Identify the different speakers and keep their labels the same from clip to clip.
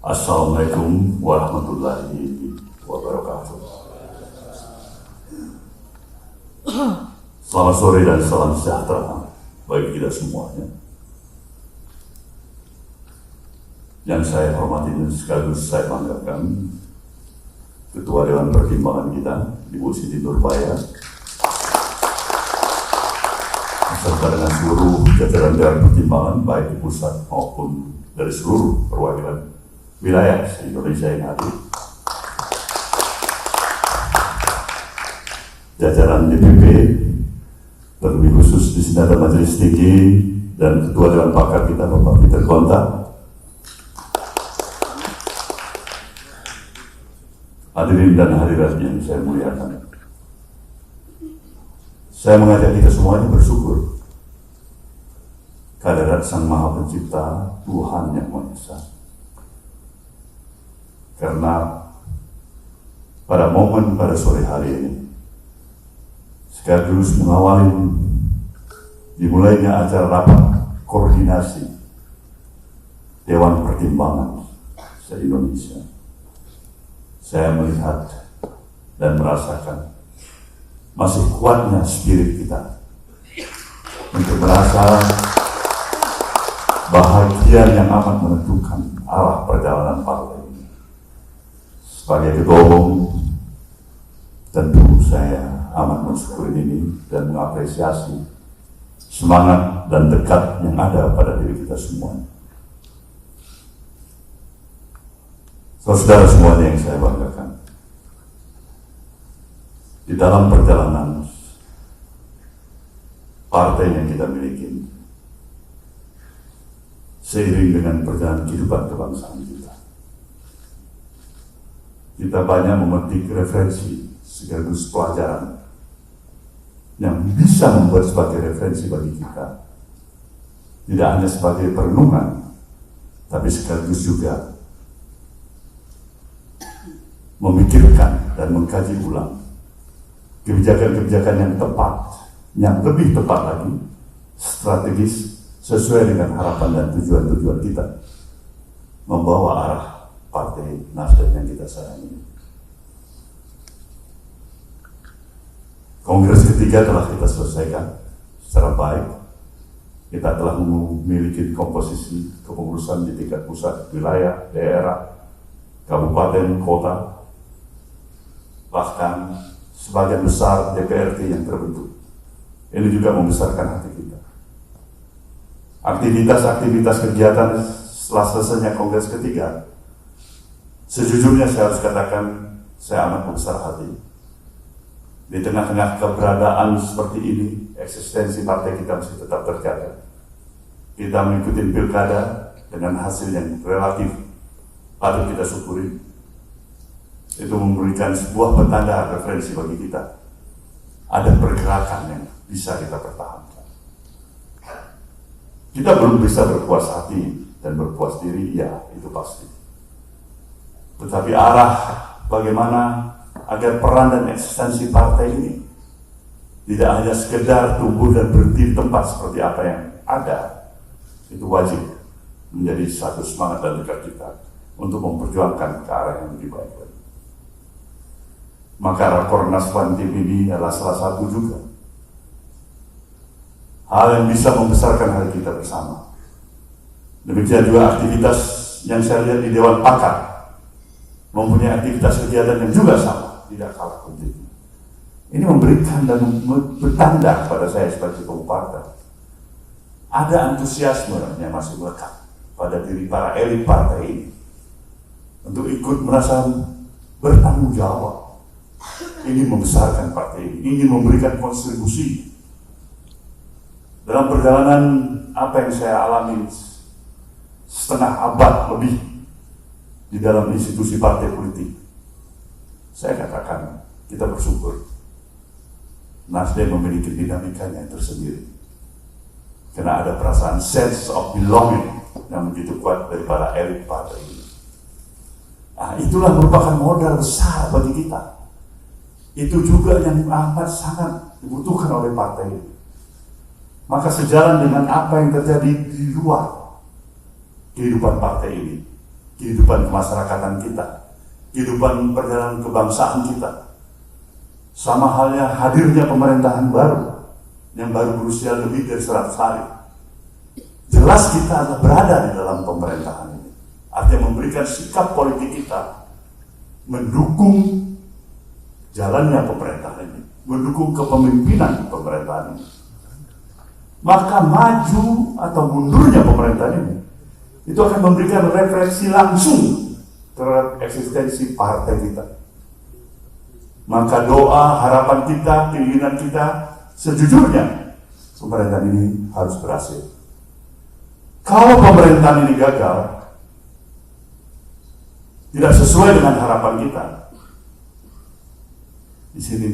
Speaker 1: Assalamualaikum warahmatullahi wabarakatuh. Selamat sore dan salam sejahtera bagi kita semuanya. Yang saya hormati dan sekaligus saya banggakan Ketua Dewan Pertimbangan kita, Ibu Siti Nurbaya, beserta dengan seluruh jajaran Dewan Pertimbangan baik di pusat maupun dari seluruh perwakilan wilayah Indonesia yang hadir, jajaran DPP, terlebih khusus di sini ada Majelis Tinggi dan Ketua Dewan Pakar kita Bapak Peter Gonta, hadirin dan hadirat yang saya muliakan. Saya mengajak kita semuanya bersyukur kehadirat Sang Maha Pencipta, Tuhan Yang Maha Esa. Karena pada momen pada sore hari ini, sekaligus mengawali dimulainya acara rapat koordinasi Dewan Pertimbangan se-Indonesia, saya melihat dan merasakan masih kuatnya spirit kita untuk merasa bahagia yang amat menentukan arah perjalanan partai. Sebagai ketua umum, tentu saya amat bersyukur ini dan mengapresiasi semangat dan dekat yang ada pada diri kita semua. Saudara semuanya yang saya banggakan, di dalam perjalanan partai yang kita miliki, seiring dengan perjalanan kehidupan kebangsaan kita banyak memetik referensi sekaligus pelajaran yang bisa membuat sebagai referensi bagi kita, tidak hanya sebagai perenungan, tapi sekaligus juga memikirkan dan mengkaji ulang kebijakan-kebijakan yang tepat, yang lebih tepat lagi, strategis, sesuai dengan harapan dan tujuan-tujuan kita, membawa arah Partai Nasdem yang kita sayangi. Kongres ketiga telah kita selesaikan secara baik. Kita telah memiliki komposisi kepengurusan di tingkat pusat, wilayah, daerah, kabupaten, kota, bahkan sebagian besar DPRD yang terbentuk. Ini juga membesarkan hati kita. Aktivitas-aktivitas kegiatan setelah selesainya kongres ketiga, sejujurnya saya harus katakan saya amat membesar hati. Di tengah-tengah keberadaan seperti ini, eksistensi partai kita masih tetap terjaga. Kita mengikuti pilkada dengan hasil yang relatif patut kita syukuri. Itu memberikan sebuah petanda referensi bagi kita. Ada pergerakan yang bisa kita pertahankan. Kita belum bisa berpuas hati dan berpuas diri, ya itu pasti. Tetapi arah bagaimana agar peran dan eksistensi partai ini tidak hanya sekedar tumbuh dan berhenti di tempat seperti apa yang ada, itu wajib menjadi satu semangat dan dekat kita untuk memperjuangkan ke arah yang lebih baik lagi. Maka Rakornas Bantim ini adalah salah satu juga hal yang bisa membesarkan hari kita bersama. Demikian juga aktivitas yang saya lihat di Dewan Pakar mempunyai aktivitas kegiatan yang juga sama, tidak kalah pentingnya. Ini memberikan dan bertanda kepada saya sebagai ketua partai. Ada antusiasme yang masih melekat pada diri para elit partai ini untuk ikut merasa bertanggung jawab, ingin membesarkan partai ini, ingin memberikan kontribusi dalam perjalanan apa yang saya alami setengah abad lebih di dalam institusi partai politik. Saya katakan kita bersyukur Nasdem memiliki dinamikanya yang tersendiri, karena ada perasaan sense of belonging yang begitu kuat dari para elit partai ini. Nah, itulah merupakan modal besar bagi kita. Itu juga yang amat sangat dibutuhkan oleh partai ini. Maka sejalan dengan apa yang terjadi di luar kehidupan partai ini, kehidupan kemasyarakatan kita, kehidupan perjalanan kebangsaan kita. Sama halnya hadirnya pemerintahan baru yang baru berusia lebih dari 100 hari. Jelas kita adalah berada di dalam pemerintahan ini. Artinya memberikan sikap politik kita mendukung jalannya pemerintahan ini, mendukung kepemimpinan pemerintahan ini. Maka maju atau mundurnya pemerintahan ini itu akan memberikan refleksi langsung terhadap eksistensi partai kita. Maka doa, harapan kita, keinginan kita sejujurnya pemerintahan ini harus berhasil. Kalau pemerintahan ini gagal, tidak sesuai dengan harapan kita, di sini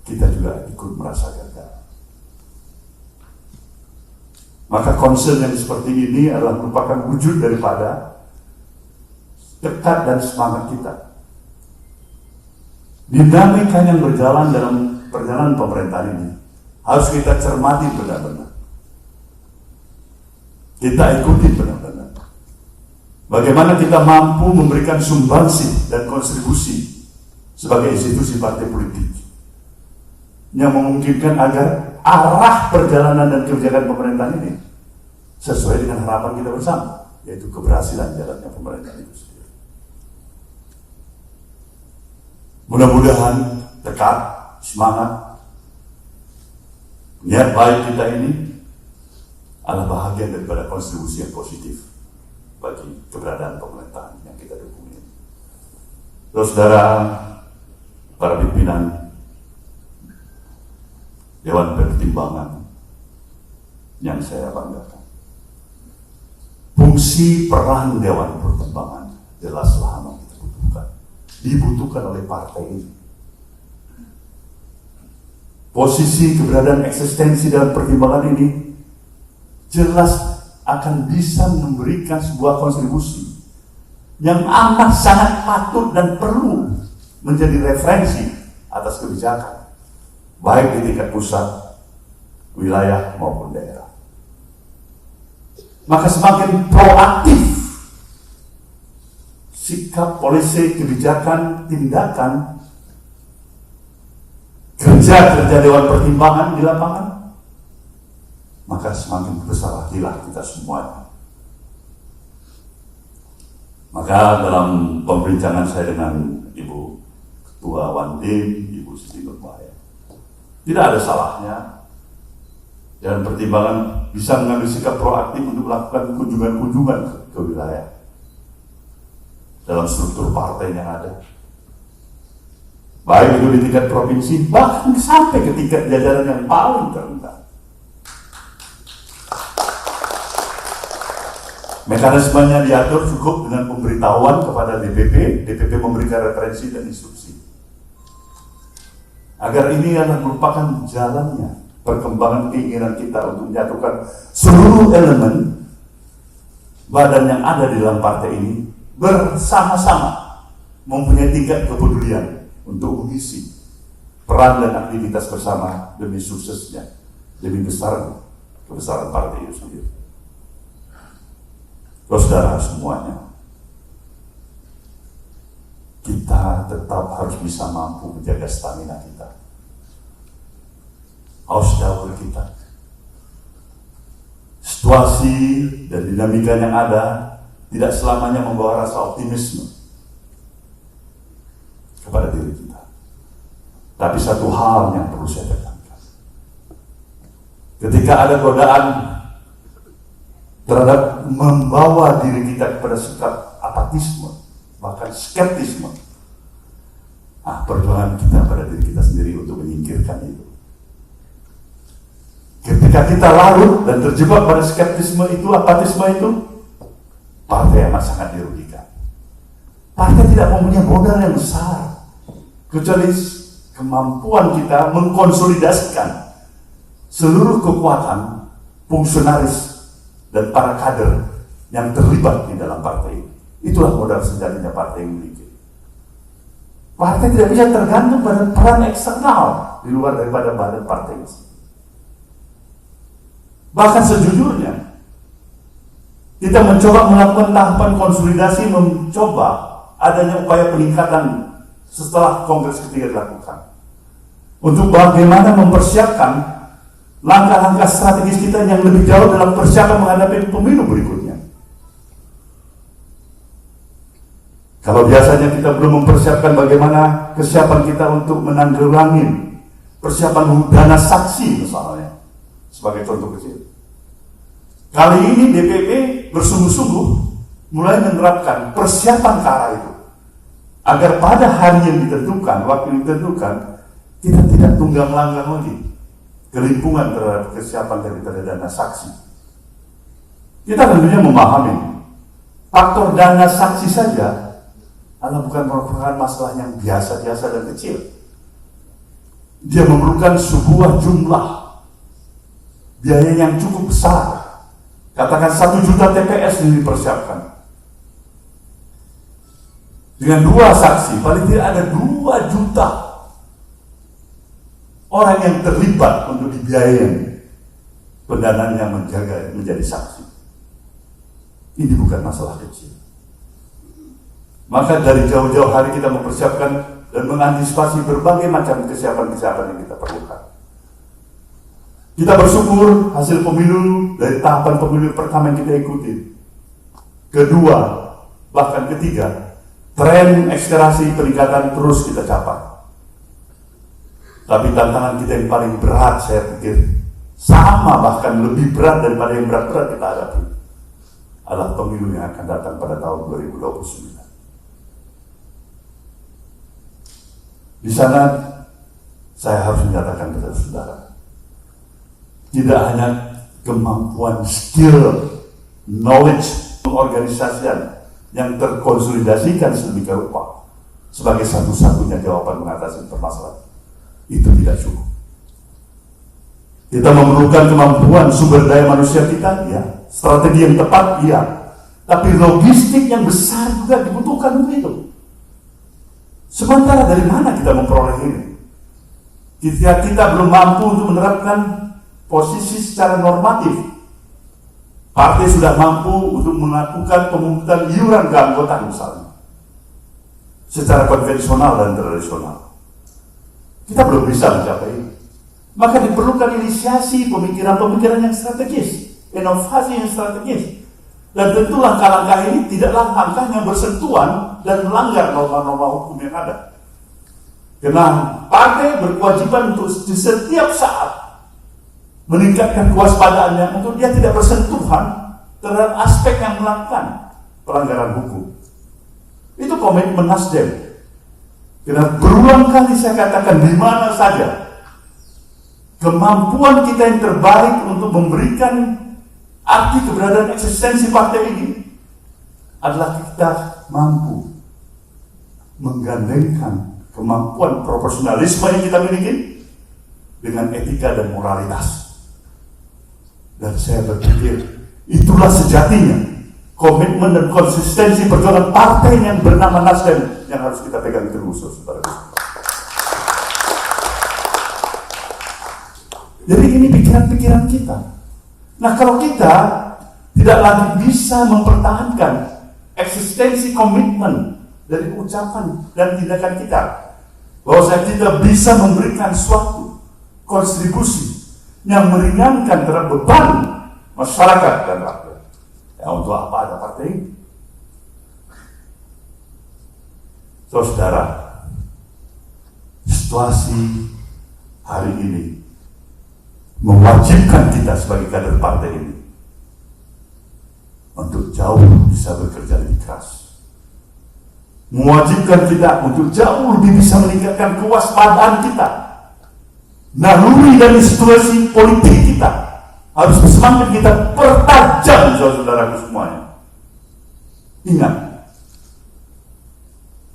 Speaker 1: kita juga ikut merasa gagal. Maka concern yang seperti ini adalah merupakan wujud daripada tekad dan semangat kita. Dinamika yang berjalan dalam perjalanan pemerintahan ini harus kita cermati benar-benar. Kita ikuti benar-benar. Bagaimana kita mampu memberikan sumbangsi dan kontribusi sebagai institusi partai politik yang memungkinkan agar arah perjalanan dan kebijakan pemerintahan ini sesuai dengan harapan kita bersama, yaitu keberhasilan jalannya pemerintahan itu sendiri. Mudah-mudahan tekad, semangat, niat baik kita ini adalah bahagian daripada kontribusi yang positif bagi keberadaan pemerintahan yang kita dukung ini. Saudara, para pimpinan Dewan Pertimbangan yang saya banggakan, fungsi peran Dewan Pertimbangan jelaslah yang kita butuhkan, dibutuhkan oleh partai ini. Posisi keberadaan eksistensi dalam pertimbangan ini jelas akan bisa memberikan sebuah kontribusi yang amat sangat patut dan perlu menjadi referensi atas kebijakan, baik di tingkat pusat, wilayah maupun daerah. Maka semakin proaktif sikap, polisi, kebijakan, tindakan, kerja Dewan Pertimbangan di lapangan, maka semakin besar hatilah kita semuanya. Maka dalam pembincangan saya dengan Ibu Ketua Wandim, Ibu Siti Nurbaya, tidak ada salahnya Dewan Pertimbangan bisa mengambil sikap proaktif untuk melakukan kunjungan-kunjungan ke wilayah dalam struktur partai yang ada, baik itu di tingkat provinsi, bahkan sampai ke tingkat jajaran yang paling terendah. Mekanismenya diatur cukup dengan pemberitahuan kepada DPP, DPP memberikan referensi dan instruksi. Agar ini adalah merupakan jalannya perkembangan keinginan kita untuk menyatukan seluruh elemen badan yang ada di dalam partai ini bersama-sama mempunyai tingkat kepedulian untuk mengisi peran dan aktivitas bersama demi suksesnya, demi kebesaran partai itu sendiri. Saudara semuanya, kita tetap harus bisa mampu menjaga stamina kita, haus dapur kita. Situasi dan dinamika yang ada tidak selamanya membawa rasa optimisme kepada diri kita. Tapi satu hal yang perlu saya tekankan, ketika ada godaan terhadap membawa diri kita kepada sikap apatisme, bahkan skeptisme, perjuangan kita pada diri kita sendiri untuk menyingkirkan itu. Ketika kita larut dan terjebak pada skeptisme itu, apatisme itu, partai amat sangat dirugikan. Partai tidak mempunyai modal yang besar, kecuali kemampuan kita mengkonsolidasikan seluruh kekuatan fungsionaris dan para kader yang terlibat di dalam partai ini. Itulah modal sejatinya partai yang memiliki. Partai tidak bisa tergantung pada peran eksternal di luar daripada badan partai ini. Bahkan sejujurnya, Kita mencoba melakukan tahapan konsolidasi, mencoba adanya upaya peningkatan setelah Kongres ketiga dilakukan. Untuk bagaimana mempersiapkan langkah-langkah strategis kita yang lebih jauh dalam persiapan menghadapi pemilu berikutnya. Kalau biasanya kita belum mempersiapkan bagaimana kesiapan kita untuk menanggulangi persiapan dana saksi misalnya, sebagai contoh kecil. Kali ini DPP bersungguh-sungguh mulai menerapkan persiapan ke arah itu, agar pada hari yang ditentukan, waktu yang ditentukan, kita tidak tunggang langgang lagi kelimpungan terhadap kesiapan daripada dana saksi. Kita tentunya memahami faktor dana saksi saja adalah bukan merupakan masalah yang biasa-biasa dan kecil. Dia memerlukan sebuah jumlah biaya yang cukup besar. Katakan 1 juta TPS yang dipersiapkan. Dengan 2 saksi, paling tidak ada 2 juta orang yang terlibat untuk dibiayai pendanaan yang menjadi saksi. Ini bukan masalah kecil. Maka dari jauh-jauh hari kita mempersiapkan dan mengantisipasi berbagai macam kesiapan-kesiapan yang kita perlukan. Kita bersyukur hasil pemilu dari tahapan pemilu pertama yang kita ikuti. Kedua, bahkan ketiga, tren akselerasi peningkatan terus kita capai. Tapi tantangan kita yang paling berat, saya pikir, sama bahkan lebih berat daripada yang berat-berat kita hadapi, adalah pemilu yang akan datang pada tahun 2029. Di sana, saya harus menyatakan kepada saudara, tidak hanya kemampuan, skill, knowledge, pengorganisasian yang terkonsolidasikan sedemikian rupa sebagai satu-satunya jawaban mengatasi permasalahan. Itu tidak cukup. Kita memerlukan kemampuan sumber daya manusia kita, ya. Strategi yang tepat, iya. Tapi logistik yang besar juga dibutuhkan untuk itu. Sementara dari mana kita memperoleh ini? Kita belum mampu untuk menerapkan posisi secara normatif. Partai sudah mampu untuk melakukan pemungutan iuran keanggotaan misalnya, secara konvensional dan tradisional. Kita belum bisa mencapai ini. Maka diperlukan inisiasi pemikiran-pemikiran yang strategis, inovasi yang strategis. Dan tentu langkah-langkah ini tidaklah langkah yang bersentuhan dan melanggar norma-norma hukum yang ada. Karena partai berkewajiban untuk di setiap saat meningkatkan kewaspadaannya untuk dia tidak bersentuhan terhadap aspek yang melakukan pelanggaran hukum. Itu komitmen Nasdem. Karena berulang kali saya katakan di mana saja kemampuan kita yang terbaik untuk memberikan arti keberadaan eksistensi partai ini adalah kita mampu menggandengkan kemampuan profesionalisme yang kita miliki dengan etika dan moralitas. Dan saya berpikir itulah sejatinya komitmen dan konsistensi perjuangan partai yang bernama Nasdem yang harus kita pegang teguh, saudara. Jadi ini pikiran-pikiran kita. Nah, kalau kita tidak lagi bisa mempertahankan eksistensi komitmen dari ucapan dan tindakan kita, bahwa kita bisa memberikan suatu kontribusi yang meringankan terhadap beban masyarakat dan rakyat. Ya, untuk apa ada partai ini? Saudara, situasi hari ini mewajibkan kita sebagai kader partai ini untuk jauh bisa bekerja lebih keras. Mewajibkan kita untuk jauh lebih bisa meningkatkan kewaspadaan kita. Naluri dari situasi politik kita harus semakin kita pertajam, saudara-saudaraku semuanya. Ingat,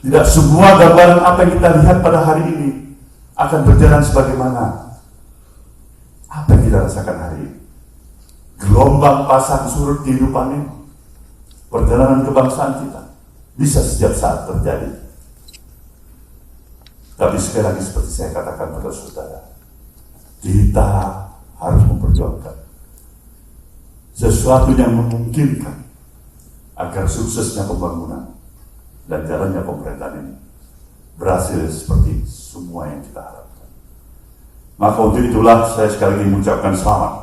Speaker 1: tidak semua gambaran apa yang kita lihat pada hari ini akan berjalan sebagaimana apa yang kita rasakan hari ini. Gelombang pasang surut kehidupan ini, perjalanan kebangsaan kita bisa setiap saat terjadi. Tapi sekali lagi seperti saya katakan pada saudara, kita harus memperjuangkan sesuatu yang memungkinkan agar suksesnya pembangunan dan jalannya pemerintahan ini berhasil seperti semua yang kita harapkan. Maka untuk itulah saya sekali lagi mengucapkan selamat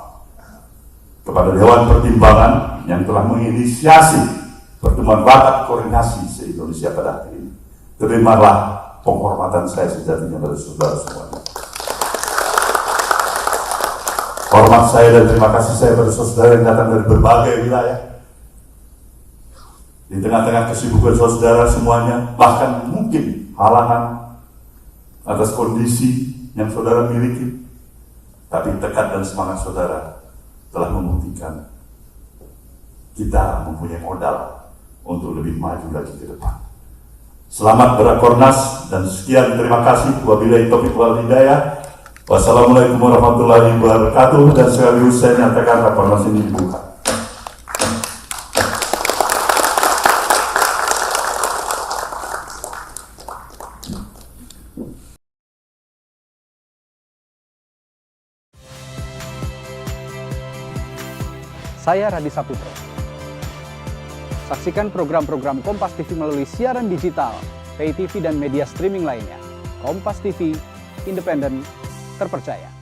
Speaker 1: kepada Dewan Pertimbangan yang telah menginisiasi pertemuan rapat koordinasi se-Indonesia pada hari ini. Terimalah penghormatan saya sejatinya pada saudara semuanya. Hormat saya dan terima kasih saya pada saudara yang datang dari berbagai wilayah. Di tengah-tengah kesibukan saudara semuanya, bahkan mungkin halangan atas kondisi yang saudara miliki, tapi tekad dan semangat saudara telah membuktikan kita mempunyai modal untuk lebih maju lagi ke depan. Selamat berakornas dan sekian, terima kasih. Wabillahi taufiq wal hidayah. Wassalamualaikum warahmatullahi wabarakatuh. Dan sekaligus saya nyatakan rakornas ini dibuka.
Speaker 2: Saya Radi Saputro. Saksikan program-program Kompas TV melalui siaran digital, pay TV dan media streaming lainnya. Kompas TV, independen, terpercaya.